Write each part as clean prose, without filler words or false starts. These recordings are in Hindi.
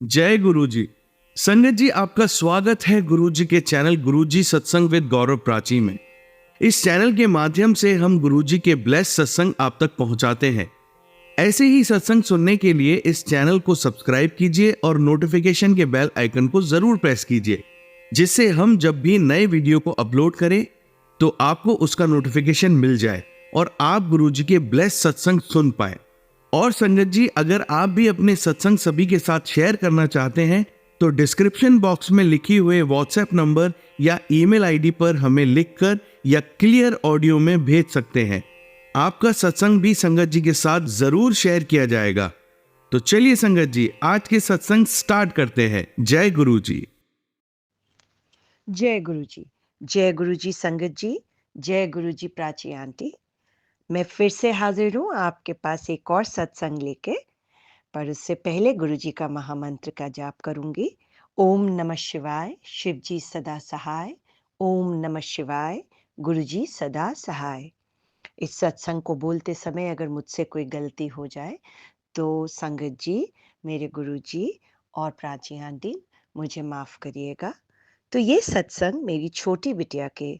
जय गुरु जी। संगत जी, आपका स्वागत है गुरु जी के चैनल गुरु जी सत्संग विद गौरव प्राची में। इस चैनल के माध्यम से हम गुरु जी के ब्लेस सत्संग आप तक पहुंचाते हैं। ऐसे ही सत्संग सुनने के लिए इस चैनल को सब्सक्राइब कीजिए और नोटिफिकेशन के बेल आइकन को जरूर प्रेस कीजिए, जिससे हम जब भी नए वीडियो को अपलोड करें तो आपको उसका नोटिफिकेशन मिल जाए और आप गुरु जी के ब्लेस सत्संग सुन पाए। और संगत जी, अगर आप भी अपने सत्संग सभी के साथ शेयर करना चाहते हैं तो डिस्क्रिप्शन बॉक्स में लिखी हुए व्हाट्सएप नंबर या ईमेल आईडी पर हमें लिखकर या क्लियर ऑडियो में भेज सकते हैं। आपका सत्संग भी संगत जी के साथ जरूर शेयर किया जाएगा। तो चलिए संगत जी, आज के सत्संग स्टार्ट करते हैं। जय गुरु जी। जय गुरु जी। जय गुरु जी संगत जी। जय गुरु जी प्राची आंटी। मैं फिर से हाजिर हूँ आपके पास एक और सत्संग लेके, पर उससे पहले गुरु जी का महामंत्र का जाप करूंगी। ओम नमः शिवाय, शिव जी सदा सहाय। ओम नमः शिवाय, गुरु जी सदा सहाय। इस सत्संग को बोलते समय अगर मुझसे कोई गलती हो जाए तो संगत जी, मेरे गुरु जी और प्राची आंटी मुझे माफ करिएगा। तो ये सत्संग मेरी छोटी बिटिया के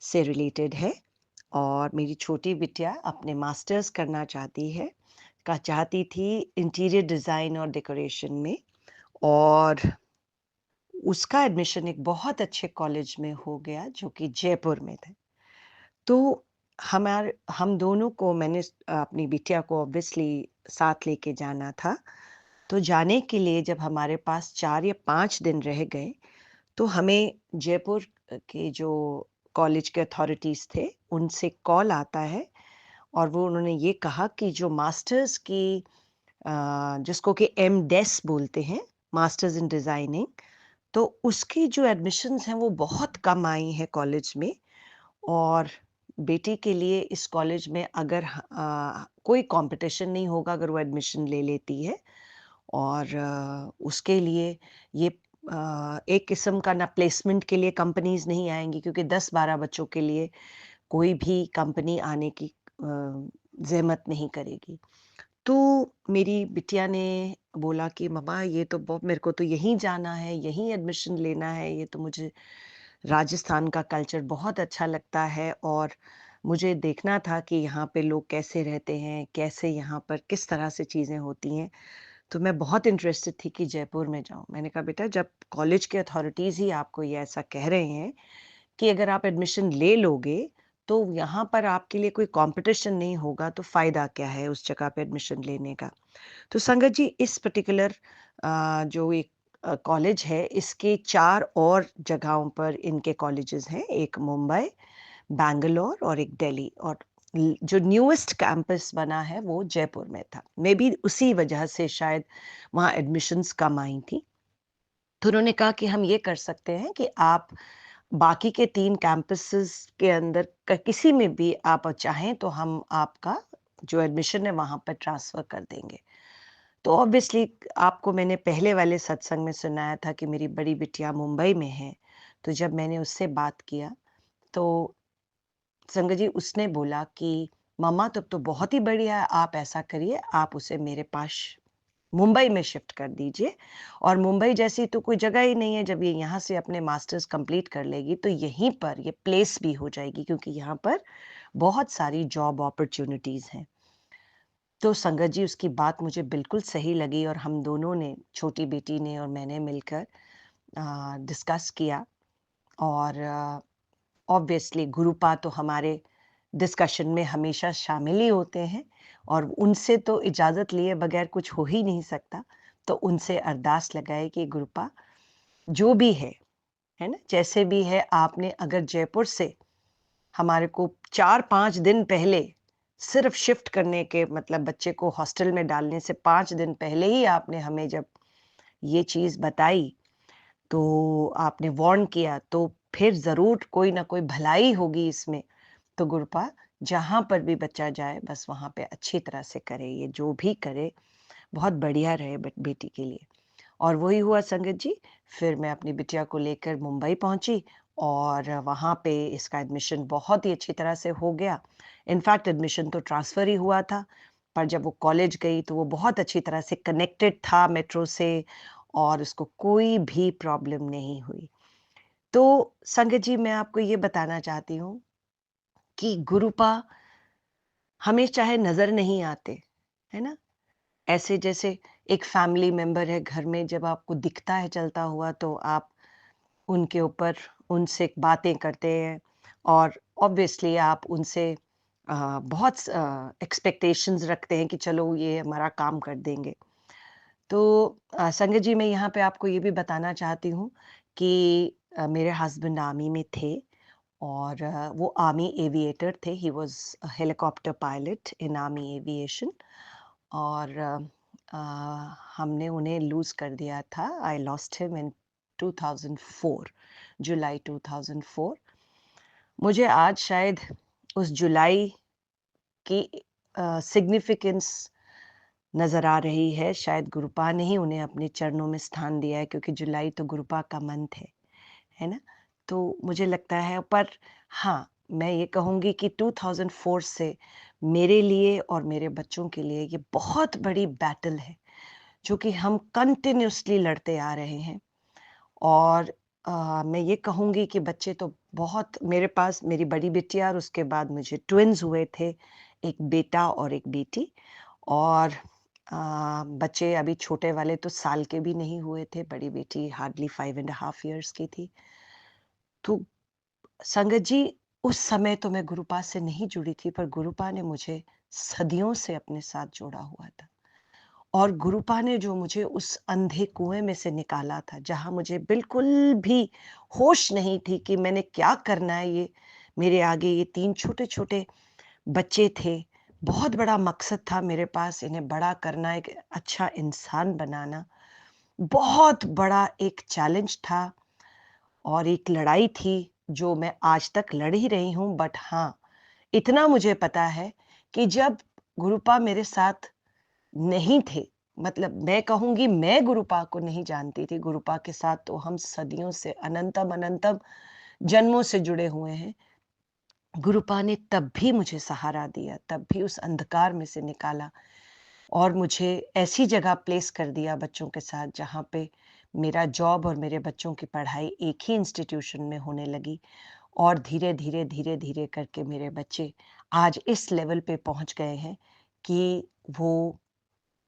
से रिलेटेड है और मेरी छोटी बिटिया अपने मास्टर्स करना चाहती थी इंटीरियर डिज़ाइन और डेकोरेशन में, और उसका एडमिशन एक बहुत अच्छे कॉलेज में हो गया जो कि जयपुर में था। तो हम दोनों को मैंने अपनी बिटिया को ऑब्वियसली साथ लेके जाना था। तो जाने के लिए जब हमारे पास 4 या 5 दिन रह गए तो हमें जयपुर के जो कॉलेज के अथॉरिटीज़ थे, उनसे कॉल आता है और वो उन्होंने ये कहा कि जो मास्टर्स की जिसको कि एमडेस बोलते हैं, मास्टर्स इन डिज़ाइनिंग, तो उसकी जो एडमिशन्स हैं वो बहुत कम आई हैं कॉलेज में। और बेटी के लिए इस कॉलेज में अगर कोई कंपटीशन नहीं होगा अगर वो एडमिशन ले लेती है, और उसके लिए ये एक किस्म का ना प्लेसमेंट के लिए कंपनीज नहीं आएंगी, क्योंकि 10-12 बच्चों के लिए कोई भी कंपनी आने की ज़हमत नहीं करेगी। तो मेरी बिटिया ने बोला कि मम्मा ये तो बहुत, मेरे को तो यहीं जाना है, यहीं एडमिशन लेना है, ये तो मुझे राजस्थान का कल्चर बहुत अच्छा लगता है और मुझे देखना था कि यहाँ पे लोग कैसे रहते हैं, कैसे यहाँ पर किस तरह से चीज़ें होती हैं। तो मैं बहुत इंटरेस्टेड थी कि जयपुर में जाऊँ। मैंने कहा बेटा, जब कॉलेज के अथॉरिटीज़ ही आपको ये ऐसा कह रहे हैं कि अगर आप एडमिशन ले लोगे तो यहाँ पर आपके लिए कोई कंपटीशन नहीं होगा, तो फ़ायदा क्या है उस जगह पे एडमिशन लेने का। तो संगत जी, इस पर्टिकुलर जो एक कॉलेज है, इसके 4 और जगहों पर इनके कॉलेजेस हैं, एक मुंबई, बैंगलोर और एक दिल्ली, और जो न्यूएस्ट कैंपस बना है वो जयपुर में था। मे बी उसी वजह से शायद वहाँ एडमिशन्स कम आई थी। तो उन्होंने कहा कि हम ये कर सकते हैं कि आप बाकी के 3 कैंपसेस के अंदर किसी में भी आप चाहें तो हम आपका जो एडमिशन है वहाँ पर ट्रांसफ़र कर देंगे। तो ऑब्वियसली आपको मैंने पहले वाले सत्संग में सुनाया था कि मेरी बड़ी बिटिया मुंबई में है। तो जब मैंने उससे बात किया तो संगत जी, उसने बोला कि मम्मा तब तो बहुत ही बढ़िया है, आप ऐसा करिए, आप उसे मेरे पास मुंबई में शिफ्ट कर दीजिए। और मुंबई जैसी तो कोई जगह ही नहीं है, जब ये यहाँ से अपने मास्टर्स कंप्लीट कर लेगी तो यहीं पर ये प्लेस भी हो जाएगी, क्योंकि यहाँ पर बहुत सारी जॉब अपॉर्च्युनिटीज़ हैं। तो संगत जी, उसकी बात मुझे बिल्कुल सही लगी और हम दोनों ने, छोटी बेटी ने और मैंने मिलकर डिस्कस किया। और ऑब्वियसली गुरुपा तो हमारे डिस्कशन में हमेशा शामिल ही होते हैं और उनसे तो इजाज़त लिए बगैर कुछ हो ही नहीं सकता। तो उनसे अरदास लगाए कि गुरुपा, जो भी है ना? जैसे भी है, आपने अगर जयपुर से हमारे को 4-5 दिन पहले सिर्फ़ शिफ्ट करने के, मतलब बच्चे को हॉस्टल में डालने से 5 दिन पहले ही आपने हमें जब ये चीज़ बताई, तो आपने वार्न किया, तो फिर ज़रूर कोई ना कोई भलाई होगी इसमें। तो गुरुपा, जहाँ पर भी बच्चा जाए बस वहाँ पे अच्छी तरह से करे, ये जो भी करे बहुत बढ़िया रहे बेटी के लिए। और वही हुआ संगत जी। फिर मैं अपनी बिटिया को लेकर मुंबई पहुंची और वहाँ पे इसका एडमिशन बहुत ही अच्छी तरह से हो गया। इनफैक्ट एडमिशन तो ट्रांसफ़र ही हुआ था, पर जब वो कॉलेज गई तो वो बहुत अच्छी तरह से कनेक्टेड था मेट्रो से, और उसको कोई भी प्रॉब्लम नहीं हुई। तो संगत जी, मैं आपको ये बताना चाहती हूँ कि गुरुपा हमें चाहे नज़र नहीं आते, है ना? ऐसे जैसे एक फैमिली मेंबर है घर में, जब आपको दिखता है चलता हुआ तो आप उनके ऊपर उनसे बातें करते हैं और ऑब्वियसली आप उनसे बहुत एक्सपेक्टेशंस रखते हैं कि चलो ये हमारा काम कर देंगे। तो संगत जी, मैं यहाँ पे आपको ये भी बताना चाहती हूँ कि मेरे हस्बैंड आर्मी में थे और वो आर्मी एविएटर थे। He was a helicopter pilot in army aviation और हमने उन्हें लूज़ कर दिया था। आई लॉस्ट हिम इन 2004, जुलाई 2004। मुझे आज शायद उस जुलाई की सिग्निफिकेंस नज़र आ रही है। शायद गुरुपा ने ही उन्हें अपने चरणों में स्थान दिया है, क्योंकि जुलाई तो गुरुपा का मंथ है ना? तो मुझे लगता है, पर हाँ, मैं ये कहूँगी कि 2004 से मेरे लिए और मेरे बच्चों के लिए ये बहुत बड़ी बैटल है, जो कि हम कंटिन्यूअसली लड़ते आ रहे हैं। और मैं ये कहूँगी कि बच्चे तो बहुत, मेरे पास मेरी बड़ी बिटिया और उसके बाद मुझे ट्विन्स हुए थे, एक बेटा और एक बेटी। और बच्चे अभी छोटे वाले तो साल के भी नहीं हुए थे, बड़ी बेटी हार्डली 5 एंड हाफ इयर्स की थी। तो संगत जी, उस समय तो मैं गुरुपा से नहीं जुड़ी थी, पर गुरुपा ने मुझे सदियों से अपने साथ जोड़ा हुआ था। और गुरुपा ने जो मुझे उस अंधे कुएं में से निकाला था, जहां मुझे बिल्कुल भी होश नहीं थी कि मैंने क्या करना है। ये मेरे आगे ये 3 छोटे-छोटे बच्चे थे। बहुत बड़ा मकसद था मेरे पास, इन्हें बड़ा करना, एक अच्छा इंसान बनाना। बहुत बड़ा एक चैलेंज था और एक लड़ाई थी, जो मैं आज तक लड़ ही रही हूँ। बट हाँ, इतना मुझे पता है कि जब गुरुपा मेरे साथ नहीं थे, मतलब मैं कहूँगी मैं गुरुपा को नहीं जानती थी। गुरुपा के साथ तो हम सदियों से, अनंतम अनंतम जन्मों से जुड़े हुए हैं। गुरुपा ने तब भी मुझे सहारा दिया, तब भी उस अंधकार में से निकाला और मुझे ऐसी जगह प्लेस कर दिया बच्चों के साथ, जहाँ पे मेरा जॉब और मेरे बच्चों की पढ़ाई एक ही इंस्टीट्यूशन में होने लगी। और धीरे-धीरे, धीरे-धीरे करके मेरे बच्चे आज इस लेवल पे पहुँच गए हैं कि वो,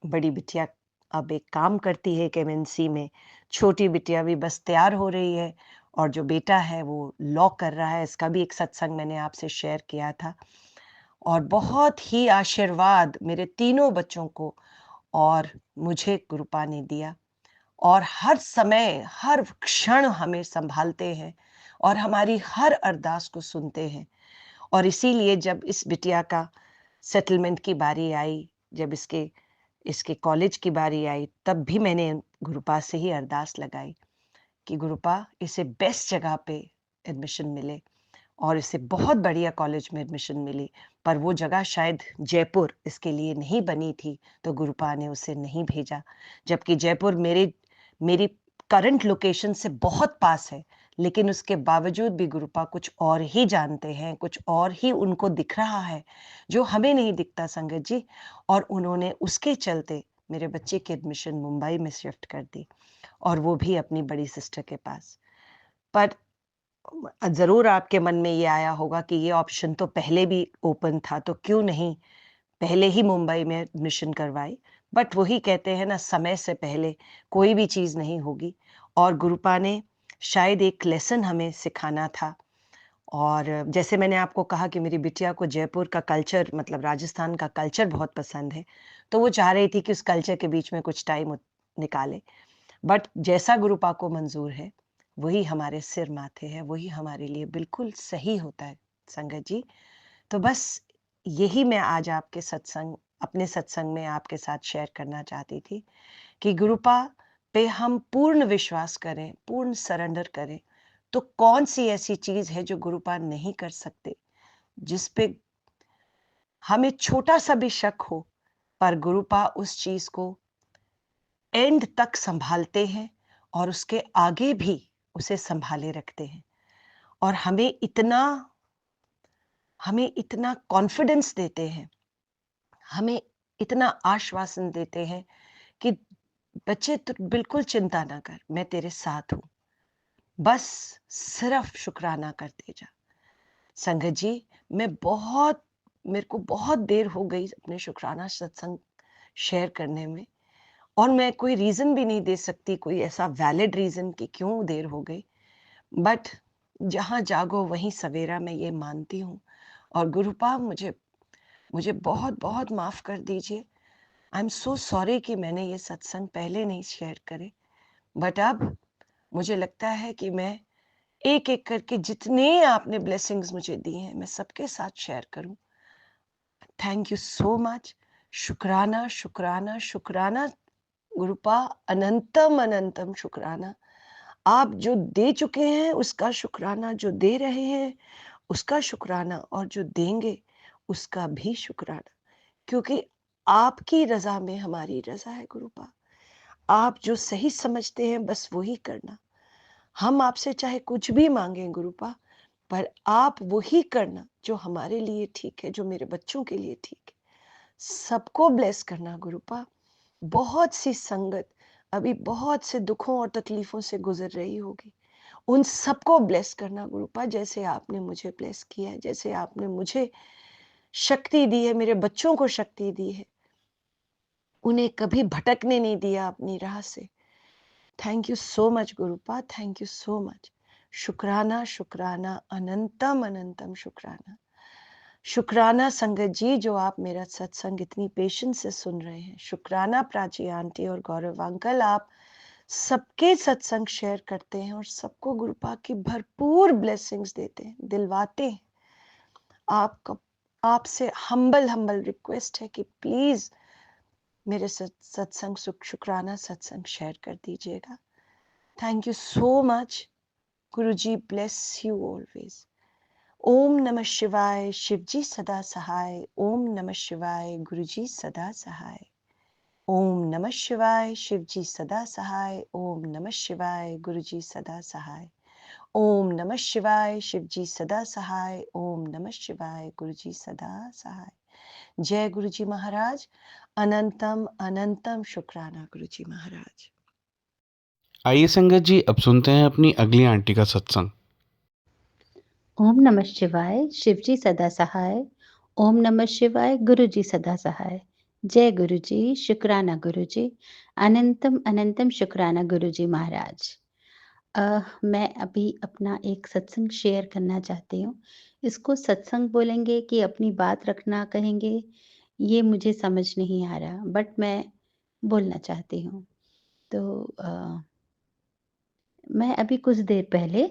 बड़ी बिटिया अब एक काम करती है एक एमएनसी में, छोटी बिटिया भी बस तैयार हो रही है और जो बेटा है वो लॉ कर रहा है। इसका भी एक सत्संग मैंने आपसे शेयर किया था। और बहुत ही आशीर्वाद मेरे तीनों बच्चों को और मुझे गुरुपा ने दिया और हर समय, हर क्षण हमें सँभालते हैं और हमारी हर अरदास को सुनते हैं। और इसीलिए जब इस बिटिया का सेटलमेंट की बारी आई, जब इसके इसके कॉलेज की बारी आई, तब भी मैंने गुरुपा से ही अरदास लगाई कि गुरुपा, इसे बेस्ट जगह पे एडमिशन मिले और इसे बहुत बढ़िया कॉलेज में एडमिशन मिली। पर वो जगह शायद जयपुर इसके लिए नहीं बनी थी, तो गुरुपा ने उसे नहीं भेजा। जबकि जयपुर मेरी करंट लोकेशन से बहुत पास है, लेकिन उसके बावजूद भी गुरुपा कुछ और ही जानते हैं, कुछ और ही उनको दिख रहा है, जो हमें नहीं दिखता संगत जी। और उन्होंने उसके चलते मेरे बच्चे की एडमिशन मुंबई में शिफ्ट कर दी और वो भी अपनी बड़ी सिस्टर के पास। पर ज़रूर आपके मन में ये आया होगा कि ये ऑप्शन तो पहले भी ओपन था, तो क्यों नहीं पहले ही मुंबई में एडमिशन करवाई। बट वही कहते हैं ना, समय से पहले कोई भी चीज़ नहीं होगी। और गुरुपा ने शायद एक लेसन हमें सिखाना था। और जैसे मैंने आपको कहा कि मेरी बिटिया को जयपुर का कल्चर, मतलब राजस्थान का कल्चर बहुत पसंद है, तो वो चाह रही थी कि उस कल्चर के बीच में कुछ टाइम निकाले। बट जैसा गुरुपा को मंज़ूर है, वही हमारे सिर माथे है, वही हमारे लिए बिल्कुल सही होता है संगत जी। तो बस यही मैं आज आपके सत्संग अपने सत्संग में आपके साथ शेयर करना चाहती थी कि गुरुपा पे हम पूर्ण विश्वास करें, पूर्ण सरेंडर करें, तो कौन-सी ऐसी चीज़ है जो गुरुपा नहीं कर सकते, जिस पे हमें छोटा-सा भी शक हो, पर गुरुपा उस चीज़ को एंड तक सँभालते हैं और उसके आगे भी उसे सँभाले रखते हैं। और हमें इतना कॉन्फिडेंस देते हैं, हमें इतना आश्वासन देते हैं कि बच्चे तू बिल्कुल चिंता ना कर, मैं तेरे साथ हूँ। बस सिर्फ शुक्राना करते जा। संगत जी, मेरे को बहुत देर हो गई अपने शुक्राना सत्संग शेयर करने में, और मैं कोई रीज़न भी नहीं दे सकती, कोई ऐसा वैलिड रीज़न कि क्यों देर हो गई। बट जहाँ जागो वहीं सवेरा, मैं ये मानती हूँ। और गुरुपा, मुझे मुझे बहुत-बहुत माफ़ कर दीजिए। आई एम सो सॉरी कि मैंने ये सत्संग पहले नहीं शेयर करे। बट अब मुझे लगता है कि मैं एक-एक करके जितने आपने ब्लेसिंग्स मुझे दी हैं, मैं सबके साथ शेयर करूँ। Thank you so much. शुक्राना, शुक्राना, शुक्राना गुरुपा, अनंतम अनंतम शुक्राना। आप जो दे चुके हैं उसका शुक्राना, जो दे रहे हैं उसका शुक्राना, और जो देंगे उसका भी शुक्राना। क्योंकि आपकी रज़ा में हमारी रज़ा है गुरुपा। आप जो सही समझते हैं बस वही करना। हम आपसे चाहे कुछ भी माँगें गुरुपा, पर आप वही करना जो हमारे लिए ठीक है, जो मेरे बच्चों के लिए ठीक है। सबको ब्लेस करना गुरुपा। बहुत सी संगत अभी बहुत से दुखों और तकलीफों से गुजर रही होगी। उन सबको ब्लेस करना गुरुपा, जैसे आपने मुझे ब्लेस किया है, जैसे आपने मुझे शक्ति दी है, मेरे बच्चों को शक्ति दी है। उन्हें कभी भटकने नहीं दिया अपनी राह से। Thank you so much गुरुपा, thank you so much. शुक्राना, शुक्राना, अनंतम अनंतम शुक्राना। शुक्राना संगत जी, जो आप मेरा सत्संग इतनी पेशेंस से सुन रहे हैं। शुक्राना प्राची आंटी और गौरव अंकल, आप सबके सत्संग शेयर करते हैं और सबको गुरुपा की भरपूर ब्लेसिंग्स देते हैं, दिलवाते हैं। आपका आपसे हम्बल रिक्वेस्ट है कि प्लीज मेरे सत्संग शुक्राना सत्संग शेयर कर दीजिएगा। Thank you so much. Guru ji bless you always. ओम नमः शिवाय, शिवजी सदा सहाय। ओम नमः शिवाय, गुरुजी सदा सहाय। ओम नमः शिवाय, शिवजी सदा सहाय। ओम नमः शिवाय, गुरुजी सदा सहाय। ओम नमः शिवाय, शिवजी सदा सहाय। ओम नमः शिवाय, गुरुजी सदा सहाय। जय गुरुजी महाराज। अनंतम अनंतम शुक्राना गुरुजी महाराज। आइए संगत जी, अब सुनते हैं अपनी अगली आंटी का सत्संग। ओम नमः शिवाय, शिवजी सदा सहाय। ओम नमः शिवाय, गुरुजी सदा सहाय। जय गुरुजी, शुक्राना गुरुजी। अनंतम अनंतम शुक्राना गुरुजी महाराज। मैं अभी अपना एक सत्संग शेयर करना चाहती हूँ। इसको सत्संग बोलेंगे कि अपनी बात रखना कहेंगे, ये मुझे समझ नहीं आ रहा, बट मैं बोलना चाहती हूँ। तो मैं अभी कुछ देर पहले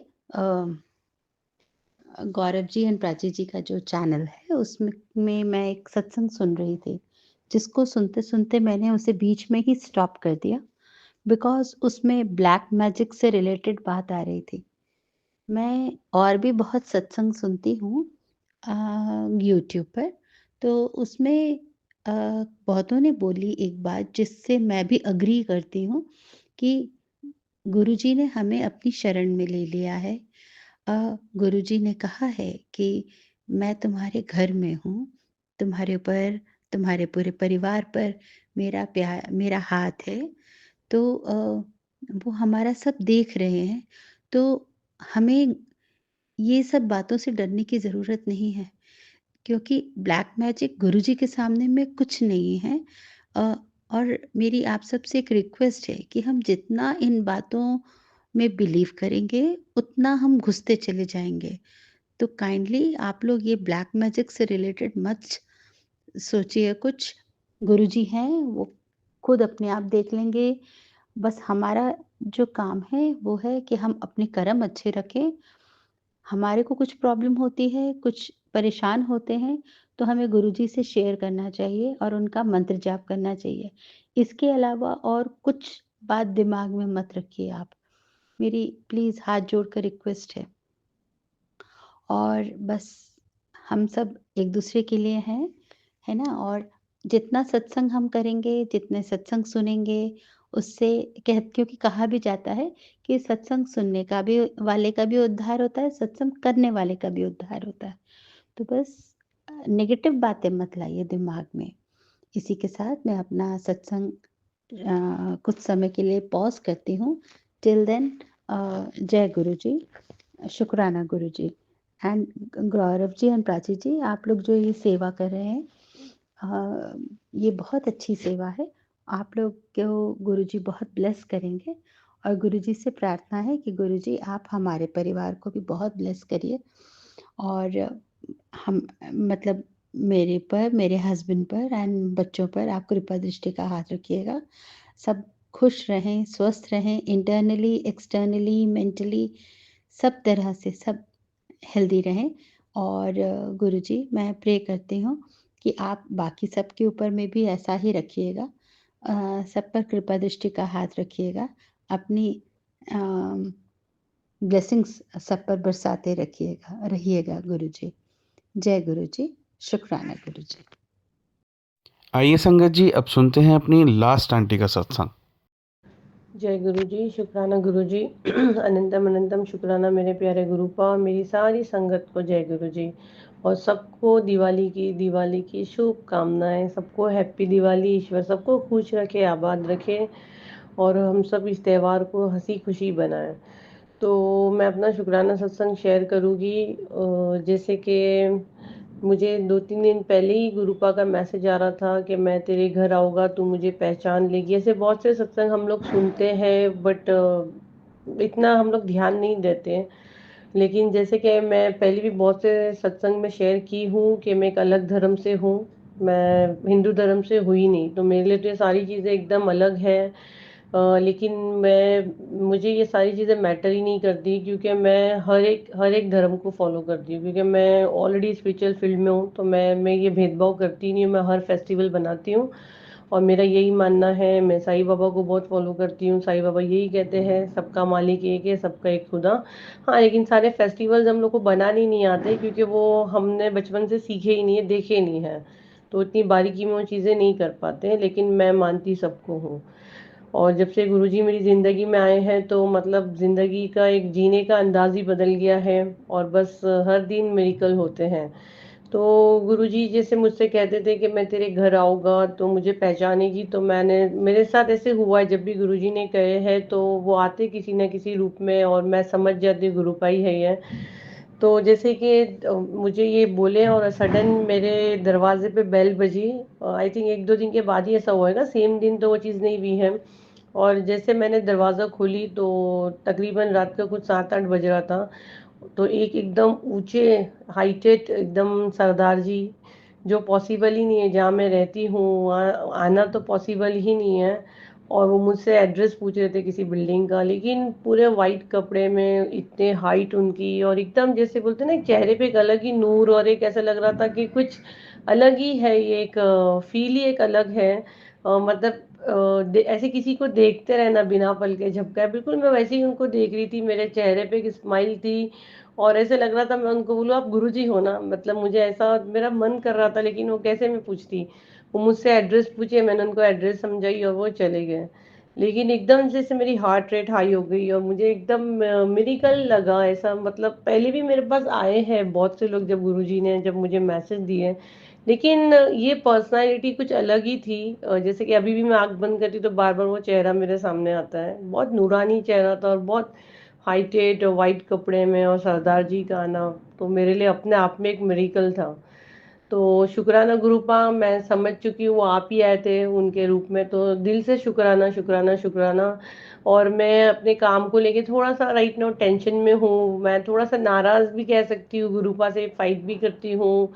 गौरव जी एंड प्राची जी का जो चैनल है उसमें मैं एक सत्संग सुन रही थी, जिसको सुनते-सुनते मैंने उसे बीच में ही स्टॉप कर दिया, बिकॉज़ उसमें ब्लैक मैजिक से रिलेटेड बात आ रही थी। मैं और भी बहुत सत्संग सुनती हूँ अ, यूट्यूब पर, तो उसमें बहुतों ने बोली एक बात जिससे मैं भी एग्री करती हूँ कि गुरुजी ने हमें अपनी शरण में ले लिया है। गुरुजी ने कहा है कि मैं तुम्हारे घर में हूँ, तुम्हारे ऊपर, तुम्हारे पूरे परिवार पर मेरा हाथ है। तो वो हमारा सब देख रहे हैं, तो हमें ये सब बातों से डरने की ज़रूरत नहीं है, क्योंकि ब्लैक मैजिक गुरुजी के सामने में कुछ नहीं है। अ, और मेरी आप सबसे एक रिक्वेस्ट है कि हम जितना इन बातों में बिलीव करेंगे, उतना हम घुसते चले जाएँगे। तो काइंडली आप लोग ये ब्लैक मैजिक से रिलेटेड मत सोचिए कुछ। गुरुजी हैं, वो खुद अपने आप देख लेंगे। बस हमारा जो काम है, वो है कि हम अपने कर्म अच्छे रखें। हमारे को कुछ प्रॉब्लम होती है, कुछ परेशान होते हैं, तो हमें गुरुजी से शेयर करना चाहिए और उनका मंत्र जाप करना चाहिए। इसके अलावा और कुछ बात दिमाग में मत रखिए आप। मेरी प्लीज़ हाथ जोड़कर रिक्वेस्ट है। और बस हम सब एक-दूसरे के लिए हैं, है ना? और जितना सत्संग हम करेंगे, जितने सत्संग सुनेंगे, उससे क्योंकि कहा भी जाता है कि सत्संग सुनने का भी वाले का भी उद्धार होता है, सत्संग करने वाले का भी उद्धार होता है। तो बस नेगेटिव बातें मत लाइए दिमाग में। इसी के साथ मैं अपना सत्संग कुछ समय के लिए पॉज़ करती हूँ। टिल देन जय गुरु जी, शुक्राना गुरु जी। एंड गौरव जी एंड प्राची जी, आप लोग जो ये सेवा कर रहे हैं, ये बहुत अच्छी सेवा है। आप लोग को गुरुजी बहुत ब्लेस करेंगे और गुरुजी से प्रार्थना है कि गुरुजी आप हमारे परिवार को भी बहुत ब्लेस करिए और हम मतलब मेरे पर, मेरे हस्बैंड पर एंड बच्चों पर आप कृपा दृष्टि का हाथ रखिएगा। सब खुश रहें, स्वस्थ रहें, इंटरनली, एक्सटर्नली, मेंटली, सब तरह से सब हेल्दी रहें। और गुरुजी मैं प्रे करती हूँ कि आप बाकी सबके ऊपर में भी ऐसा ही रखिएगा। सब पर कृपा दृष्टि का हाथ रखिएगा। अपनी ब्लेसिंग्स सब पर बरसाते रहिएगा गुरुजी। जय गुरुजी, शुक्राना गुरुजी। आइए संगत जी, अब सुनते हैं अपनी लास्ट आंटी का सत्संग। जय गुरु जी, शुक्राना गुरु जी। अनंतम अनंतम शुक्राना मेरे प्यारे गुरुपा, मेरी सारी संगत को जय गुरु जी। और सबको दिवाली की शुभकामनाएं। सबको हैप्पी दिवाली। ईश्वर सबको खुश रखे, आबाद रखे और हम सब इस त्यौहार को हंसी खुशी बनाएं। तो मैं अपना शुक्राना सत्संग शेयर करूँगी। जैसे कि मुझे 2-3 दिन पहले ही गुरुपा का मैसेज आ रहा था कि मैं तेरे घर आऊँगा, तू मुझे पहचान लेगी। ऐसे बहुत से सत्संग हम लोग सुनते हैं, बट इतना हम लोग ध्यान नहीं देते हैं। लेकिन जैसे कि मैं पहले भी बहुत से सत्संग में शेयर की हूँ कि मैं एक अलग धर्म से हूँ, मैं हिंदू धर्म से हुई नहीं, तो मेरे लिए तो ये सारी चीज़ें एकदम अलग है। लेकिन मुझे ये सारी चीज़ें मैटर ही नहीं करती, क्योंकि मैं हर एक धर्म को फॉलो करती हूँ, क्योंकि मैं ऑलरेडी स्पिरिचुअल फील्ड में हूँ। तो मैं ये भेदभाव करती नहीं हूँ, मैं हर फेस्टिवल बनाती हूँ। और मेरा यही मानना है, मैं साईं बाबा को बहुत फॉलो करती हूँ। साईं बाबा यही कहते हैं, सबका मालिक एक है, सबका एक खुदा। हाँ, लेकिन सारे फेस्टिवल्स हम लोग को बनाने नहीं आते, क्योंकि वो हमने बचपन से सीखे ही नहीं है, देखे नहीं है, तो इतनी बारीकी में वो चीज़ें नहीं कर पाते हैं। लेकिन मैं मानती सबको हूँ। और जब से गुरुजी मेरी ज़िंदगी में आए हैं, तो मतलब ज़िंदगी का एक जीने का अंदाज़ ही बदल गया है। और बस हर दिन मिरेकल होते हैं। तो गुरुजी जैसे मुझसे कहते थे कि मैं तेरे घर आऊँगा तो मुझे पहचानेगी, तो मेरे साथ ऐसे हुआ है, जब भी गुरुजी ने कहे हैं तो वो आते किसी न किसी रूप में और मैं समझ जाती गुरुपाई है ये। तो जैसे कि मुझे ये बोले और सडन मेरे दरवाजे पे बेल बजी। आई थिंक 1-2 दिन के बाद ही ऐसा होएगा, सेम दिन तो वो चीज़ नहीं हुई है। और जैसे मैंने दरवाज़ा खोली तो तकरीबन रात का कुछ 7-8 बज रहा था। तो एक एकदम ऊंचे हाइटेड एकदम सरदार जी, जो पॉसिबल ही नहीं है, जहाँ मैं रहती हूँ वहाँ आना तो पॉसिबल ही नहीं है। और वो मुझसे एड्रेस पूछ रहे थे किसी बिल्डिंग का, लेकिन पूरे वाइट कपड़े में, इतने हाइट उनकी, और एकदम जैसे बोलते हैं ना, चेहरे पे एक अलग ही नूर, और एक ऐसा लग रहा था कि कुछ अलग ही है, ये एक फील ही एक अलग है। मतलब ऐसे किसी को देखते रहना बिना पल के झपकाए, बिल्कुल मैं वैसे ही उनको देख रही थी। मेरे चेहरे पे एक स्माइल थी और ऐसे लग रहा था मैं उनको बोलूँ आप गुरुजी हो ना, मतलब मुझे ऐसा मेरा मन कर रहा था, लेकिन वो कैसे मैं पूछती। वो मुझसे एड्रेस पूछे, मैंने उनको एड्रेस समझाई और वो चले गए। लेकिन एकदम जैसे मेरी हार्ट रेट हाई हो गई और मुझे एकदम मिरेकल लगा ऐसा। मतलब पहले भी मेरे पास आए हैं बहुत से लोग, जब गुरुजी ने जब मुझे मैसेज दिए, लेकिन ये पर्सनालिटी कुछ अलग ही थी। जैसे कि अभी भी मैं आँख बंद करती तो बार बार वो चेहरा मेरे सामने आता है। बहुत नूरानी चेहरा था और बहुत हाइटेड वाइट कपड़े में, और सरदार जी का आना तो मेरे लिए अपने आप में एक मिरेकल था। तो शुक्राना गुरुपा, मैं समझ चुकी हूँ वो आप ही आए थे उनके रूप में, तो दिल से शुक्राना शुक्राना शुक्राना। और मैं अपने काम को लेके थोड़ा सा राइट नाउ टेंशन में हूँ, मैं थोड़ा सा नाराज़ भी कह सकती हूँ, गुरुपा से फाइट भी करती हूँ।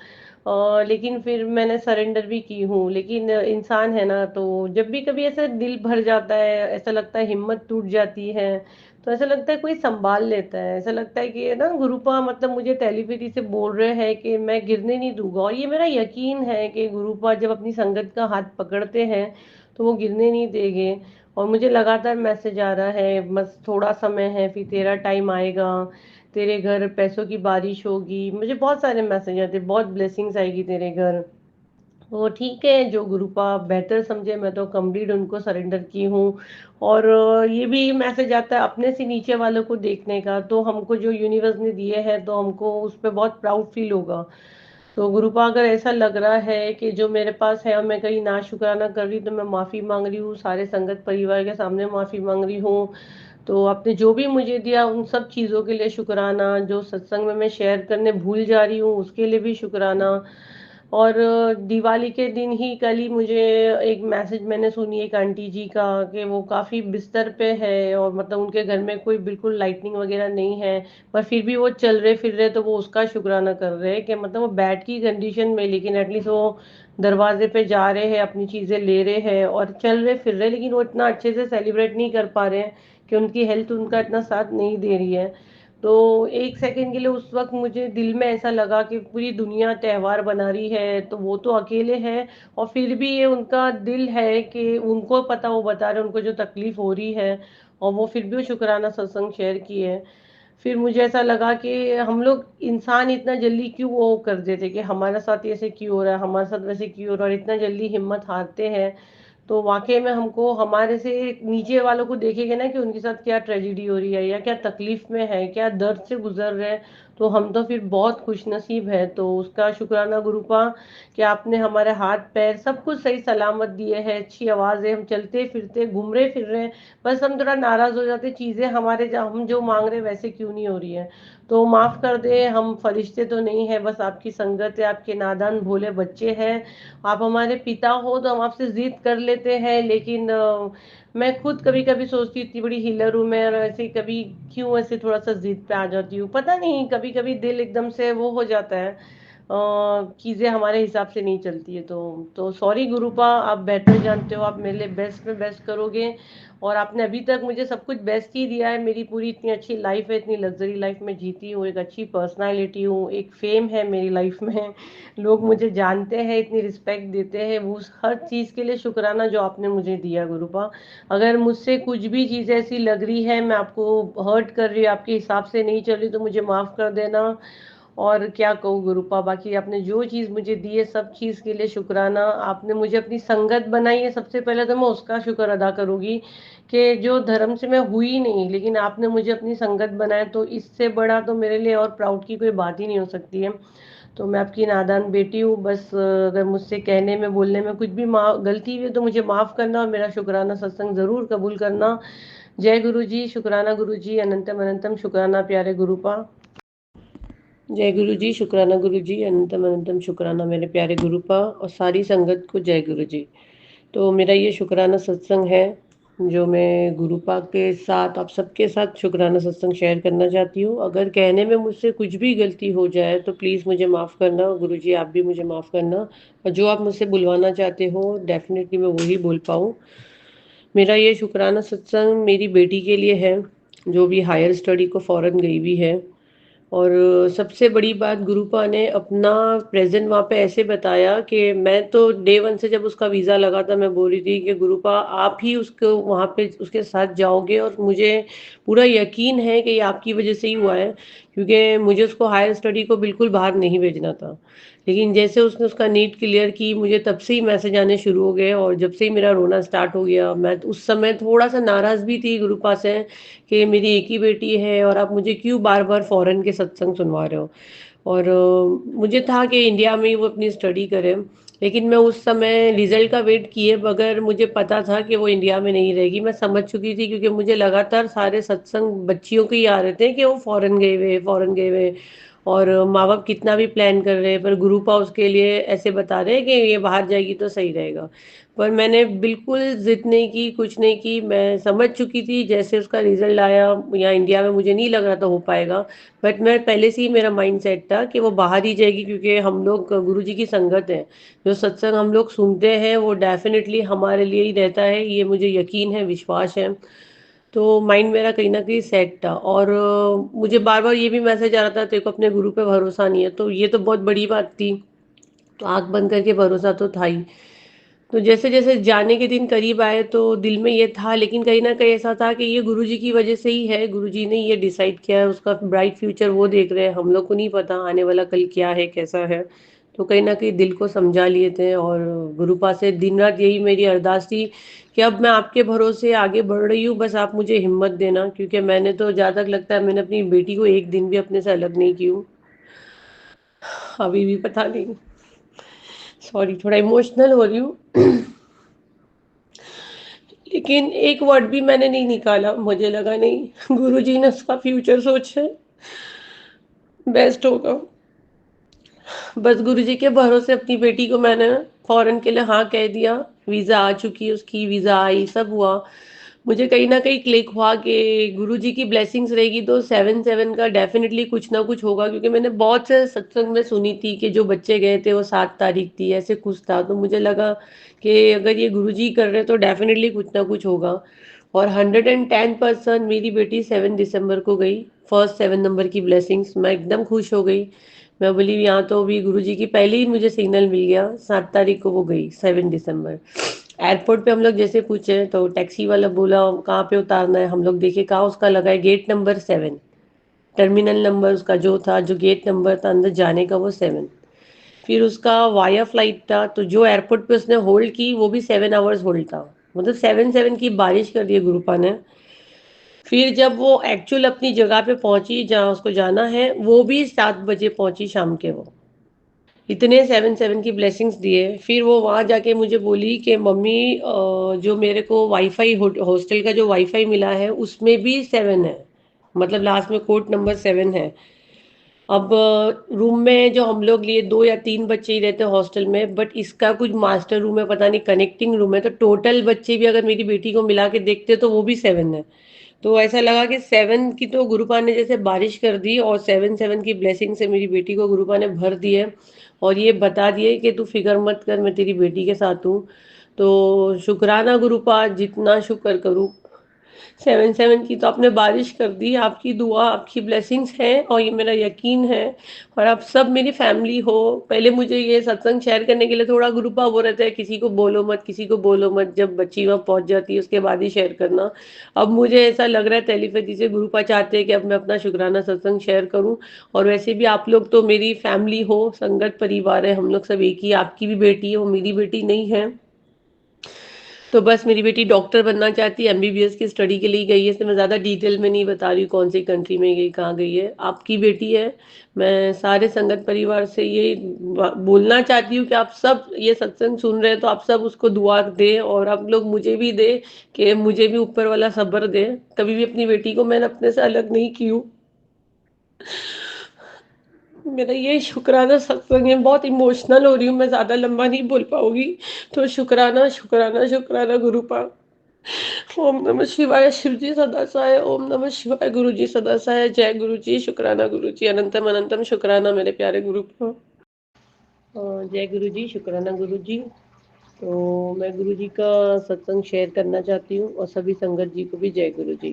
लेकिन फिर मैंने सरेंडर भी की हूँ। लेकिन इंसान है ना, तो जब भी कभी ऐसा दिल भर जाता है, ऐसा लगता है हिम्मत टूट जाती है, तो ऐसा लगता है कोई संभाल लेता है। ऐसा लगता है कि ना गुरुपा मतलब मुझे टेलीपैथी से बोल रहे हैं कि मैं गिरने नहीं दूंगा। और ये मेरा यकीन है कि गुरुपा जब अपनी संगत का हाथ पकड़ते हैं तो वो गिरने नहीं देंगे। और मुझे लगातार मैसेज आ रहा है, बस थोड़ा समय है, फिर तेरा टाइम आएगा, तेरे घर पैसों की बारिश होगी। मुझे बहुत सारे मैसेज आते, बहुत ब्लेसिंग्स आएगी तेरे घर। तो ठीक है, जो गुरुपा बेहतर समझे, मैं तो कंप्लीट उनको सरेंडर की हूँ। और ये भी मैसेज आता है अपने से नीचे वालों को देखने का, तो हमको जो यूनिवर्स ने दिए हैं तो हमको उस पर बहुत प्राउड फील होगा। तो गुरुपा अगर ऐसा लग रहा है कि जो मेरे पास है और मैं कहीं ना शुक्राना कर रही तो मैं माफ़ी मांग रही हूँ, सारे संगत परिवार के सामने माफ़ी मांग रही हूँ। तो आपने जो भी मुझे दिया उन सब चीज़ों के लिए शुक्राना, जो सत्संग में मैं शेयर करने भूल जा रही हूँ उसके लिए भी शुक्राना। और दिवाली के दिन ही कल ही मुझे एक मैसेज मैंने सुनी एक आंटी जी का कि वो काफ़ी बिस्तर पे है और मतलब उनके घर में कोई बिल्कुल लाइटनिंग वगैरह नहीं है, पर फिर भी वो चल रहे फिर रहे, तो वो उसका शुक्राना कर रहे हैं कि मतलब वो बेड की कंडीशन में लेकिन एटलीस्ट वो दरवाजे पे जा रहे हैं, अपनी चीज़ें ले रहे हैं और चल रहे फिर रहे, लेकिन वो इतना अच्छे से सेलिब्रेट नहीं कर पा रहे हैं कि उनकी हेल्थ उनका इतना साथ नहीं दे रही है। तो एक सेकंड के लिए उस वक्त मुझे दिल में ऐसा लगा कि पूरी दुनिया त्योहार बना रही है तो वो तो अकेले हैं, और फिर भी ये उनका दिल है कि उनको पता, वो बता रहे उनको जो तकलीफ हो रही है, और वो फिर भी वो शुक्राना सत्संग शेयर किए। फिर मुझे ऐसा लगा कि हम लोग इंसान इतना जल्दी क्यों वो कर देते कि हमारे साथ ऐसे क्यों हो रहा है, हमारे साथ वैसे क्यों हो रहा है, और इतना जल्दी हिम्मत हारते हैं। तो वाकई में हमको हमारे से नीचे वालों को देखेंगे ना कि उनके साथ क्या ट्रेजेडी हो रही है या क्या तकलीफ में है, क्या दर्द से गुजर रहे हैं, तो हम तो फिर बहुत खुश नसीब है। तो उसका शुक्राना गुरुपा कि आपने हमारे हाथ पैर सब कुछ सही सलामत दिए हैं, अच्छी आवाज़ है, हम चलते फिरते घूम रहे फिर रहे हैं। बस हम थोड़ा नाराज़ हो जाते, चीज़ें हमारे हम जो मांग रहे वैसे क्यों नहीं हो रही है। तो माफ़ कर दे, हम फरिश्ते तो नहीं है, बस आपकी संगत है, आपके नादान भोले बच्चे हैं। आप हमारे पिता हो तो हम आपसे जिद कर लेते हैं, लेकिन मैं खुद कभी कभी सोचती हूँ इतनी बड़ी हीलर हूँ मैं, और ऐसे कभी क्यों ऐसे थोड़ा सा जिद पे आ जाती हूँ, पता नहीं, कभी कभी दिल एकदम से वो हो जाता है, चीज़ें हमारे हिसाब से नहीं चलती है। तो सॉरी गुरुपा, आप बेटर जानते हो, आप मेरे लिए बेस्ट में बेस्ट करोगे, और आपने अभी तक मुझे सब कुछ बेस्ट ही दिया है। मेरी पूरी इतनी अच्छी लाइफ है, इतनी लग्जरी लाइफ में जीती हूँ, एक अच्छी पर्सनालिटी हूँ, एक फेम है मेरी लाइफ में, लोग मुझे जानते हैं, इतनी रिस्पेक्ट देते हैं, वो हर चीज़ के लिए शुक्राना जो आपने मुझे दिया गुरुपा। अगर मुझसे कुछ भी चीज़ ऐसी लग रही है, मैं आपको हर्ट कर रही हूँ, आपके हिसाब से नहीं चल रही, तो मुझे माफ़ कर देना। और क्या कहूँ गुरुपा, बाकी आपने जो चीज़ मुझे दी है सब चीज़ के लिए शुक्राना। आपने मुझे अपनी संगत बनाई है, सबसे पहले तो मैं उसका शुक्र अदा करूँगी कि जो धर्म से मैं हुई नहीं लेकिन आपने मुझे अपनी संगत बनाया, तो इससे बड़ा तो मेरे लिए और प्राउड की कोई बात ही नहीं हो सकती है। तो मैं आपकी नादान बेटी हूँ, बस अगर मुझसे कहने में बोलने में कुछ भी गलती हुई तो मुझे माफ़ करना, और मेरा शुक्राना सत्संग ज़रूर कबूल करना। जय गुरु जी, शुक्राना गुरु जी, अनंतम अनंतम शुक्राना प्यारे गुरुपा। जय गुरु जी, शुक्राना गुरु जी, अनंतम अनंतम शुक्राना मेरे प्यारे गुरुपा, और सारी संगत को जय गुरु जी। तो मेरा ये शुक्राना सत्संग है जो मैं गुरुपा के साथ, आप सबके साथ शुक्राना सत्संग शेयर करना चाहती हूँ। अगर कहने में मुझसे कुछ भी गलती हो जाए तो प्लीज़ मुझे माफ़ करना, गुरु जी आप भी मुझे माफ़ करना, और जो आप मुझसे बुलवाना चाहते हो डेफिनेटली मैं वही बोल पाऊँ। मेरा ये शुक्राना सत्संग मेरी बेटी के लिए है जो भी हायर स्टडी को फ़ॉरेन गई हुई है। और सबसे बड़ी बात, गुरुपा ने अपना प्रेजेंट वहाँ पे ऐसे बताया कि मैं तो डे वन से जब उसका वीज़ा लगा था मैं बोल रही थी कि गुरुपा आप ही उसको वहाँ पे उसके साथ जाओगे, और मुझे पूरा यकीन है कि ये आपकी वजह से ही हुआ है, क्योंकि मुझे उसको हायर स्टडी को बिल्कुल बाहर नहीं भेजना था। लेकिन जैसे उसने उसका नीट क्लियर की, मुझे तब से ही मैसेज आने शुरू हो गए, और जब से ही मेरा रोना स्टार्ट हो गया। मैं उस समय थोड़ा सा नाराज़ भी थी गुरुपा से कि मेरी एक ही बेटी है और आप मुझे क्यों बार बार फॉरेन के सत्संग सुनवा रहे हो। और मुझे था कि इंडिया में ही वो अपनी स्टडी करे, लेकिन मैं उस समय रिजल्ट का वेट किए बगैर, मुझे पता था कि वो इंडिया में नहीं रहेगी। मैं समझ चुकी थी क्योंकि मुझे लगातार सारे सत्संग बच्चियों के ही आ रहे थे कि वो फॉरेन गए हुए, फॉरेन गए हुए, और माँ बाप कितना भी प्लान कर रहे हैं पर गुरुपा उसके लिए ऐसे बता रहे हैं कि ये बाहर जाएगी तो सही रहेगा। पर मैंने बिल्कुल ज़िद नहीं की, कुछ नहीं की, मैं समझ चुकी थी जैसे उसका रिज़ल्ट आया यहाँ इंडिया में मुझे नहीं लग रहा था हो पाएगा, बट मैं पहले से ही मेरा माइंड सेट था कि वो बाहर ही जाएगी, क्योंकि हम लोग गुरुजी की संगत है, जो सत्संग हम लोग सुनते हैं वो डेफिनेटली हमारे लिए ही रहता है, ये मुझे यकीन है, विश्वास है। तो माइंड मेरा कहीं न कहीं सेट था, और मुझे बार-बार ये भी मैसेज आ रहा था तेरे को अपने गुरु पे भरोसा नहीं है, तो ये तो बहुत बड़ी बात थी। तो आँख बंद करके भरोसा तो था ही। तो जैसे-जैसे जाने के दिन करीब आए तो दिल में ये था, लेकिन कहीं न कहीं ऐसा था कि ये गुरुजी की वजह से ही है, गुरुजी ने ये डिसाइड किया है, उसका ब्राइट फ्यूचर वो देख रहे हैं, हम लोग को नहीं पता आने वाला कल क्या है, कैसा है। तो कहीं न कहीं दिल को समझा लिए थे, और गुरुपा से दिन-रात यही मेरी अरदास थी कि अब मैं आपके भरोसे आगे बढ़ रही हूँ, बस आप मुझे हिम्मत देना, क्योंकि मैंने तो जहाँ तक लगता है मैंने अपनी बेटी को एक दिन भी अपने से अलग नहीं की हूँ। अभी भी पता नहीं, सॉरी थोड़ा इमोशनल हो रही हूँ। लेकिन एक वर्ड भी मैंने नहीं निकाला, मुझे लगा नहीं गुरुजी ने उसका फ्यूचर सोचा है, बेस्ट होगा। बस गुरुजी के भरोसे अपनी बेटी को मैंने फॉरेन के लिए हाँ कह दिया। वीज़ा आ चुकी है उसकी, वीज़ा आई, सब हुआ। मुझे कहीं न कहीं क्लिक हुआ कि गुरुजी की ब्लेसिंग्स रहेगी तो 7-7 का डेफ़िनिटली कुछ ना कुछ होगा, क्योंकि मैंने बहुत से सत्संग में सुनी थी कि जो बच्चे गए थे वो 7 तारीख थी, ऐसे कुछ था। तो मुझे लगा कि अगर ये गुरुजी कर रहे हैं तो डेफ़िनिटली कुछ ना कुछ होगा। और 110% मेरी बेटी 7 दिसंबर को गई, फर्स्ट 7 नंबर की ब्लेसिंग्स। मैं एकदम खुश हो गई। मैं बोली यहाँ तो अभी गुरुजी की पहले ही मुझे सिग्नल मिल गया, 7 तारीख को वो गई, 7 दिसंबर। एयरपोर्ट पे हम लोग जैसे पूछे तो टैक्सी वाला बोला कहाँ पे उतारना है, हम लोग देखे कहाँ उसका लगा है गेट नंबर 7। टर्मिनल नंबर उसका जो था, जो गेट नंबर था अंदर जाने का, वो 7। फिर उसका वाया फ्लाइट था, तो जो एयरपोर्ट पे उसने होल्ड की वो भी 7 आवर्स होल्ड था। मतलब 7-7 की बारिश कर दी है गुरुपा ने। फिर जब वो एक्चुअल अपनी जगह पे पहुंची जहाँ उसको जाना है, वो भी 7 बजे पहुंची शाम के। वो इतने 7-7 की ब्लेसिंग्स दिए। फिर वो वहाँ जाके मुझे बोली कि मम्मी जो मेरे को वाईफाई हॉस्टल का जो वाईफाई मिला है उसमें भी 7 है, मतलब लास्ट में कोड नंबर 7 है। अब रूम में जो हम लोग लिए 2 या 3 बच्चे ही रहते हैं हॉस्टल में, बट इसका कुछ मास्टर रूम है, पता नहीं कनेक्टिंग रूम है, तो टोटल बच्चे भी अगर मेरी बेटी को मिला के देखते तो वो भी 7 है। तो ऐसा लगा कि 7 की तो गुरुपा ने जैसे बारिश कर दी, और 7-7 की ब्लेसिंग से मेरी बेटी को गुरुपा ने भर दी है। और ये बता दिए कि तू फिक्र मत कर, मैं तेरी बेटी के साथ हूँ। तो शुक्राना गुरुपा, जितना शुक्र करूँ। 7-7 की तो आपने बारिश कर दी, आपकी दुआ आपकी ब्लेसिंग्स हैं और ये मेरा यकीन है। और आप सब मेरी फैमिली हो। पहले मुझे ये सत्संग शेयर करने के लिए थोड़ा गुरुपा वो रहता है, किसी को बोलो मत, किसी को बोलो मत, जब बच्ची वहाँ पहुँच जाती है उसके बाद ही शेयर करना। अब मुझे ऐसा लग रहा है टेलीपैथी से गुरुपा चाहते हैं कि अब मैं अपना शुक्राना सत्संग शेयर करूँ। और वैसे भी आप लोग तो मेरी फैमिली हो, संगत परिवार है, हम लोग सब एक ही। आपकी भी बेटी है, वो मेरी बेटी नहीं है। तो बस मेरी बेटी डॉक्टर बनना चाहती है, एमबीबीएस की स्टडी के लिए गई है। इसलिए मैं ज़्यादा डिटेल में नहीं बता रही हूँ कौन सी कंट्री में गई, कहाँ गई है। आपकी बेटी है। मैं सारे संगत परिवार से ये बोलना चाहती हूँ कि आप सब ये सत्संग सुन रहे हैं तो आप सब उसको दुआ दें, और आप लोग मुझे भी दें कि मुझे भी ऊपर वाला सब्र दे। कभी भी अपनी बेटी को मैंने अपने से अलग नहीं की हूँ। मेरा ये शुक्राना सत्संग है। बहुत इमोशनल हो रही हूँ मैं, ज़्यादा लंबा नहीं बोल पाऊंगी। तो शुक्राना शुक्राना शुक्राना गुरुपा। ओम नमः शिवाय। शिव जी सदा सहाय। ओम नमः शिवाय। गुरु जी सदा सहाय। जय गुरु जी। शुक्राना गुरु जी। अनंतम अनंतम शुक्राना मेरे प्यारे गुरु को। जय गुरु जी। शुक्राना गुरु जी। तो मैं गुरु जी का सत्संग शेयर करना चाहती हूँ, और सभी संगत जी को भी जय गुरु जी।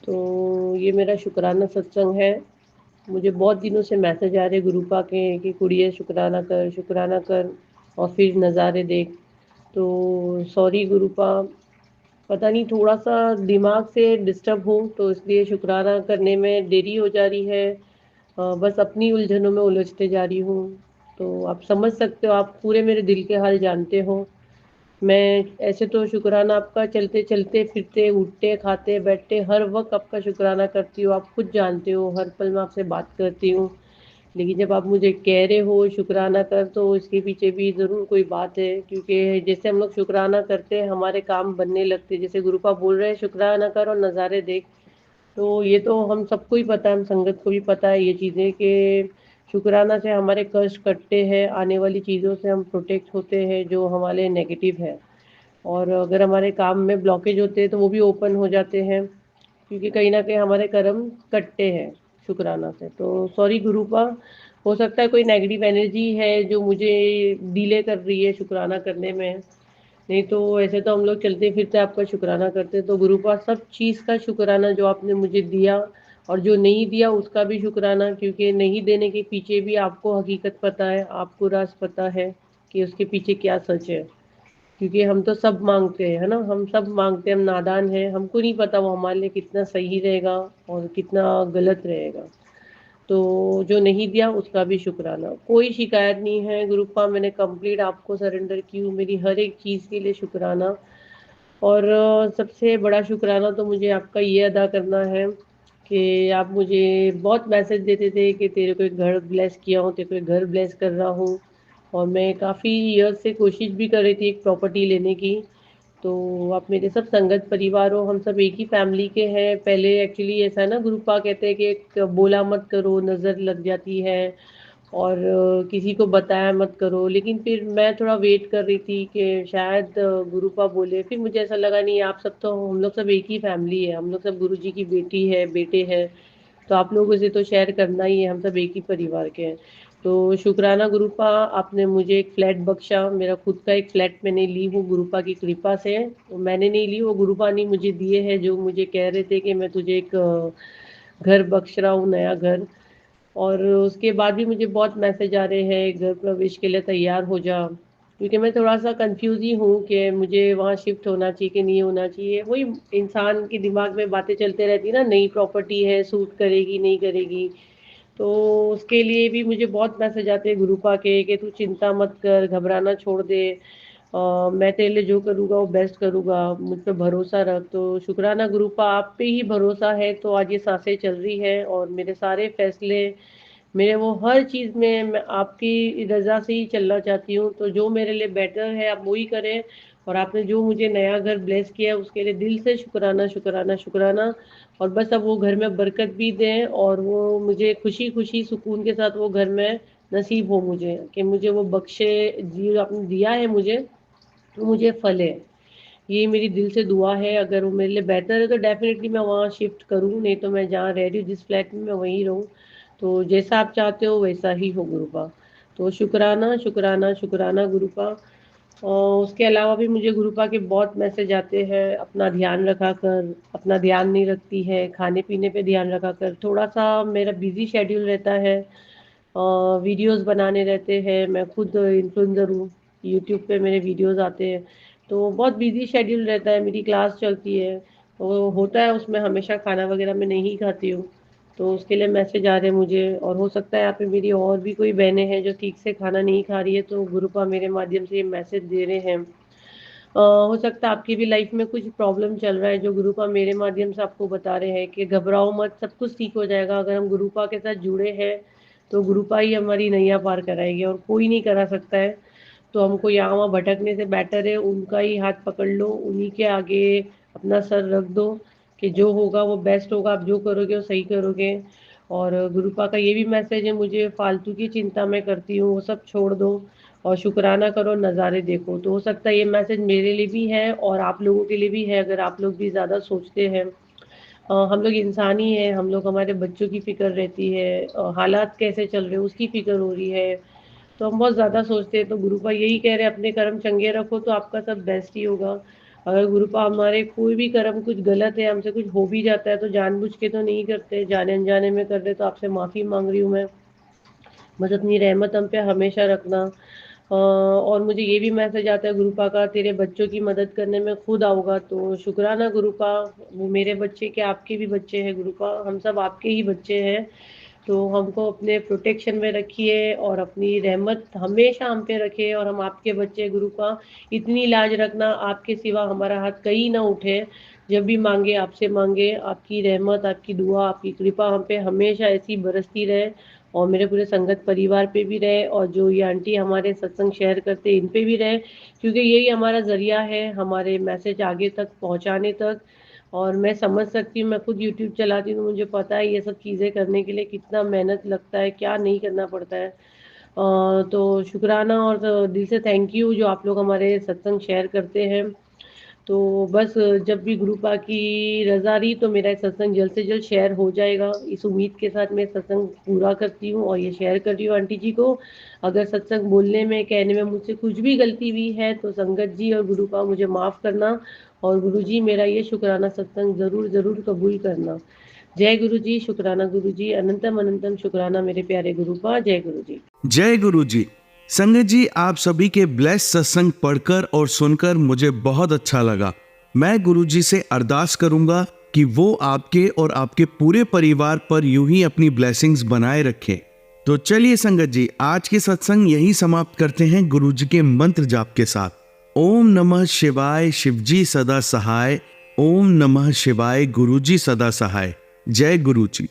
तो ये मेरा शुक्राना सत्संग है। मुझे बहुत दिनों से मैसेज आ रहे गुरुपा के कि कुड़िए शुक्राना कर, शुक्राना कर, और फिर नज़ारे देख। तो सॉरी गुरुपा, पता नहीं थोड़ा सा दिमाग से डिस्टर्ब हूँ, तो इसलिए शुक्राना करने में देरी हो जा रही है। बस अपनी उलझनों में उलझते जा रही हूँ। तो आप समझ सकते हो, आप पूरे मेरे दिल के हाल जानते हो। मैं ऐसे तो शुक्राना आपका चलते चलते फिरते उठते खाते बैठते हर वक्त आपका शुक्राना करती हूँ। आप खुद जानते हो, हर पल मैं आपसे बात करती हूँ। लेकिन जब आप मुझे कह रहे हो शुक्राना कर, तो इसके पीछे भी ज़रूर कोई बात है, क्योंकि जैसे हम लोग शुक्राना करते हैं हमारे काम बनने लगते हैं। जैसे गुरुपा बोल रहे हैं शुक्राना कर और नज़ारे देख, तो ये तो हम सबको ही पता है, हम संगत को भी पता है ये चीज़ें कि शुक्राना से हमारे कष्ट कटते हैं, आने वाली चीज़ों से हम प्रोटेक्ट होते हैं जो हमारे नेगेटिव है। और अगर हमारे काम में ब्लॉकेज होते हैं तो वो भी ओपन हो जाते हैं, क्योंकि कहीं न कहीं हमारे कर्म कटते हैं शुक्राना से। तो सॉरी गुरुपा, हो सकता है कोई नेगेटिव एनर्जी है जो मुझे डिले कर रही है शुक्राना करने में। नहीं तो ऐसे तो हम लोग चलते फिरते आपका शुक्राना करते। तो गुरुपा सब चीज़ का शुक्राना जो आपने मुझे दिया, और जो नहीं दिया उसका भी शुक्राना, क्योंकि नहीं देने के पीछे भी आपको हकीकत पता है, आपको राज पता है कि उसके पीछे क्या सच है। क्योंकि हम तो सब मांगते हैं, है ना, हम सब मांगते हैं, हम नादान हैं, हमको नहीं पता वो हमारे लिए कितना सही रहेगा और कितना गलत रहेगा। तो जो नहीं दिया उसका भी शुक्राना। कोई शिकायत नहीं है गुरुपा, मैंने कंप्लीट आपको सरेंडर की हूँ, मेरी हर एक चीज़ के लिए शुक्राना। और सबसे बड़ा शुक्राना तो मुझे आपका ये अदा करना है कि आप मुझे बहुत मैसेज देते थे कि तेरे को एक घर ब्लेस किया हूँ, तेरे को एक घर ब्लेस कर रहा हूँ। और मैं काफ़ी ईयर से कोशिश भी कर रही थी एक प्रॉपर्टी लेने की। तो आप मेरे सब संगत परिवार हो, हम सब एक ही फैमिली के हैं। पहले एक्चुअली ऐसा है ना, गुरुपा कहते हैं कि एक बोला मत करो, नज़र लग जाती है, और किसी को बताया मत करो। लेकिन फिर मैं थोड़ा वेट कर रही थी कि शायद गुरुपा बोले। फिर मुझे ऐसा लगा नहीं, आप सब तो, हम लोग सब एक ही फैमिली है, हम लोग सब गुरुजी की बेटी है, बेटे हैं, तो आप लोगों से तो शेयर करना ही है, हम सब एक ही परिवार के हैं। तो शुक्राना गुरुपा, आपने मुझे एक फ्लैट बख्शा। मेरा खुद का एक फ्लैट मैंने ली हूँ गुरुपा की कृपा से। तो मैंने नहीं ली, वो गुरुपा ने मुझे दिए हैं, जो मुझे कह रहे थे कि मैं तुझे एक घर बख्श रहा हूँ, नया घर। और उसके बाद भी मुझे बहुत मैसेज आ रहे हैं, घर प्रवेश के लिए तैयार हो जा। क्योंकि मैं थोड़ा सा कंफ्यूज ही हूँ कि मुझे वहाँ शिफ्ट होना चाहिए कि नहीं होना चाहिए। वही इंसान के दिमाग में बातें चलते रहती है ना, नई प्रॉपर्टी है, सूट करेगी नहीं करेगी। तो उसके लिए भी मुझे बहुत मैसेज आते हैं गुरुपा के कि तू चिंता मत कर, घबराना छोड़ दे, मैं तेरे लिए जो करूँगा वो बेस्ट करूँगा, मुझ पे भरोसा रख। तो शुक्राना गुरुपा, आप पे ही भरोसा है तो आज ये सांसें चल रही है, और मेरे सारे फैसले, मेरे वो हर चीज़ में मैं आपकी रज़ा से ही चलना चाहती हूँ। तो जो मेरे लिए बेटर है आप वो ही करें। और आपने जो मुझे नया घर ब्लेस किया है उसके लिए दिल से शुक्राना शुक्राना शुक्राना। और बस अब वो घर में बरकत भी दें, और वो मुझे खुशी खुशी सुकून के साथ वो घर में नसीब हो मुझे, कि मुझे वो बख्शे, जी आपने दिया है मुझे तो मुझे फले। ये मेरी दिल से दुआ है। अगर वो मेरे लिए बेहतर है तो डेफिनेटली मैं वहाँ शिफ्ट करूँ, नहीं तो मैं जहाँ रह रही हूँ जिस फ्लैट में, मैं वहीं रहूँ। तो जैसा आप चाहते हो वैसा ही हो गुरुपा। तो शुक्राना शुक्राना शुक्राना गुरुपा। और उसके अलावा भी मुझे गुरुपा के बहुत मैसेज आते हैं, अपना ध्यान रखा कर, अपना ध्यान नहीं रखती है, खाने पीने पे ध्यान रखा कर। थोड़ा सा मेरा बिजी शेड्यूल रहता है, वीडियोस बनाने रहते हैं, मैं खुद इन्फ्लुएंसर हूँ, यूट्यूब पे मेरे वीडियोस आते हैं। तो बहुत बिजी शेड्यूल रहता है, मेरी क्लास चलती है, तो होता है उसमें हमेशा खाना वगैरह मैं नहीं खाती हूँ। तो उसके लिए मैसेज आ रहे हैं मुझे, और हो सकता है यहाँ पे मेरी और भी कोई बहनें हैं जो ठीक से खाना नहीं खा रही है, तो गुरुपा मेरे माध्यम से ये मैसेज दे रहे हैं। हो सकता है आपकी भी लाइफ में कुछ प्रॉब्लम चल रहा है, जो गुरुपा मेरे माध्यम से आपको बता रहे हैं कि घबराओ मत, सब कुछ ठीक हो जाएगा। अगर हम गुरुपा के साथ जुड़े हैं तो गुरुपा ही हमारी नैया पार कराएगी, और कोई नहीं करा सकता है। तो हमको यहाँ वहाँ भटकने से बेटर है उनका ही हाथ पकड़ लो, उन्हीं के आगे अपना सर रख दो, कि जो होगा वो बेस्ट होगा, आप जो करोगे वो सही करोगे। और गुरुपा का ये भी मैसेज है मुझे, फालतू की चिंता मैं करती हूँ वो सब छोड़ दो, और शुक्राना करो, नज़ारे देखो। तो हो सकता है ये मैसेज मेरे लिए भी है और आप लोगों के लिए भी है, अगर आप लोग भी ज़्यादा सोचते हैं। हम लोग इंसान ही हैं, हम लोग, हमारे बच्चों की फ़िक्र रहती है, हालात कैसे चल रहे हैं उसकी फ़िक्र हो रही है। तो हम बहुत ज़्यादा सोचते हैं। तो गुरुपा यही कह रहे हैं, अपने कर्म चंगे रखो तो आपका सब बेस्ट ही होगा। अगर गुरुपा हमारे कोई भी कर्म कुछ गलत है, हमसे कुछ हो भी जाता है, तो जानबूझ के तो नहीं करते, जाने अनजाने में कर रहे, तो आपसे माफ़ी मांग रही हूँ मैं। बस अपनी रहमत हम पे हमेशा रखना। और मुझे ये भी मैसेज आता है गुरुपा का, तेरे बच्चों की मदद करने में खुद आऊँगा। तो शुक्राना गुरुपा, वो मेरे बच्चे के आपके भी बच्चे हैं गुरुपा, हम सब आपके ही बच्चे हैं। तो हमको अपने प्रोटेक्शन में रखिए, और अपनी रहमत हमेशा हम पे रखिए, और हम आपके बच्चे गुरुपा, इतनी लाज रखना, आपके सिवा हमारा हाथ कहीं ना उठे। जब भी मांगे आपसे मांगे, आपकी रहमत, आपकी दुआ, आपकी कृपा हम पे हमेशा ऐसी बरसती रहे, और मेरे पूरे संगत परिवार पे भी रहे, और जो ये आंटी हमारे सत्संग शेयर करते इन पे भी रहे, क्योंकि यही हमारा ज़रिया है हमारे मैसेज आगे तक पहुंचाने तक। और मैं समझ सकती हूँ, मैं खुद यूट्यूब चलाती हूँ, मुझे पता है ये सब चीज़ें करने के लिए कितना मेहनत लगता है, क्या नहीं करना पड़ता है। तो शुक्राना, और दिल से थैंक यू जो आप लोग हमारे सत्संग शेयर करते हैं। तो बस जब भी गुरुपा की रज़ा रही तो मेरा सत्संग जल्द से जल्द शेयर हो जाएगा, इस उम्मीद के साथ मैं सत्संग पूरा करती हूँ और ये शेयर कर रही हूँ आंटी जी को। अगर सत्संग बोलने में, कहने में मुझसे कुछ भी गलती हुई है तो संगत जी और गुरुपा मुझे माफ़ करना, और गुरु जी मेरा ये शुक्राना सत्संग ज़रूर ज़रूर कबूल करना। जय गुरु जी, शुक्राना गुरु जी, अनंतम अनंतम शुक्राना मेरे प्यारे गुरुपा। जय गुरु जी। जय गुरु जी। संगत जी, आप सभी के ब्लेस सत्संग पढ़कर और सुनकर मुझे बहुत अच्छा लगा। मैं गुरु जी से अरदास करूंगा कि वो आपके और आपके पूरे परिवार पर यूं ही अपनी ब्लेसिंग्स बनाए रखें। तो चलिए संगत जी, आज के सत्संग यही समाप्त करते हैं गुरु जी के मंत्र जाप के साथ। ओम नमः शिवाय, शिवजी सदा सहाय। ओम नमः शिवाय, गुरु जी सदा सहाय। जय गुरु जी।